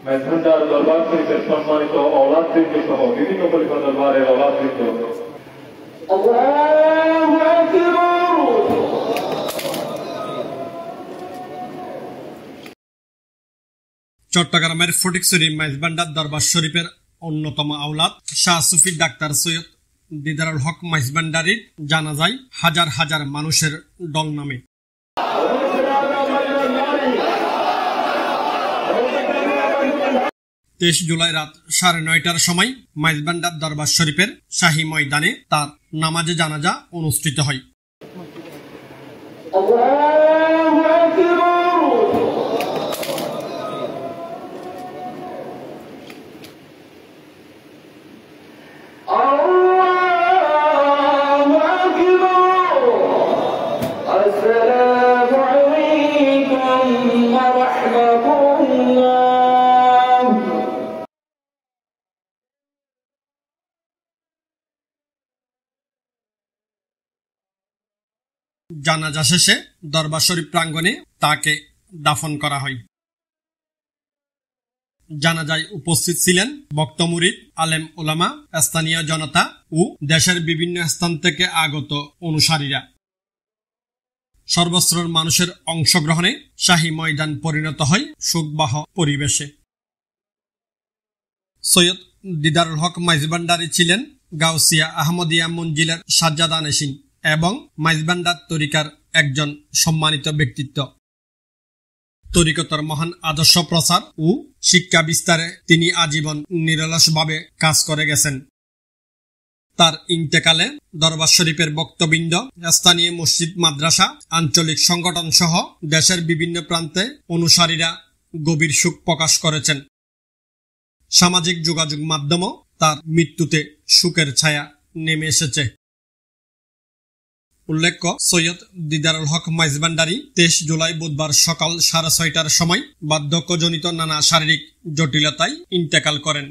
মেজভান্ডার দরবার শরীফের সম্মানিত औलादবৃন্দ সহ বিভিন্ন খলিফা দরবারের औलादবৃন্দ, আল্লাহু আকবার। চট্টগ্রামের ফটিকছড়ি মেজভান্ডার দরবার শরীফের অন্যতম আওলাদ শাহ সুফি ডাক্তার সৈয়দ দিদারুল হক মেজভান্ডারীর জানাজায় হাজার হাজার মানুষের দল নামে। 23 জুলাই রাত 9:30টার সময় মেজভান্ডার দরবার শরীফের শাহী ময়দানে তার নামাজে জানাজা অনুষ্ঠিত হয়। জানাজা শেষে দরবার শরীফ প্রাঙ্গণে তাকে দাফন করা হয়। জানাজায় উপস্থিত ছিলেন বক্ত মুরিদ, আলেম ওলামা, স্থানীয় জনতা ও দেশের বিভিন্ন স্থান থেকে আগত অনুসারীরা। সর্বস্তরের মানুষের অংশগ্রহণে শাহী ময়দান পরিণত হয় শোকবাহ পরিবেশে। সৈয়দ দিদারুল হক মেজভান্ডারী ছিলেন গাউসিয়া আহমদিয়া মঞ্জিলের সাজ্জাদা নেশিন এবং মেজভান্ডার তরিকার একজন সম্মানিত ব্যক্তিত্ব। তরিকতর মহান আদর্শ প্রচার ও শিক্ষা বিস্তারে তিনি আজীবন নিরলসভাবে কাজ করে গেছেন। তার ইন্তেকালে দরবার শরীফের বক্তবৃন্দ, স্থানীয় মসজিদ, মাদ্রাসা, আঞ্চলিক সংগঠন সহ দেশের বিভিন্ন প্রান্তে অনুসারীরা গভীর শোক প্রকাশ করেছেন। সামাজিক যোগাযোগ মাধ্যমও তার মৃত্যুতে শোকের ছায়া নেমে এসেছে। উল্লেখ্য, সৈয়দ দিদারুল হক মেজভান্ডারী 23 জুলাই বুধবার সকাল 6:30টার সময় বার্ধক্যজনিত নানা শারীরিক জটিলতায় ইন্তেকাল করেন।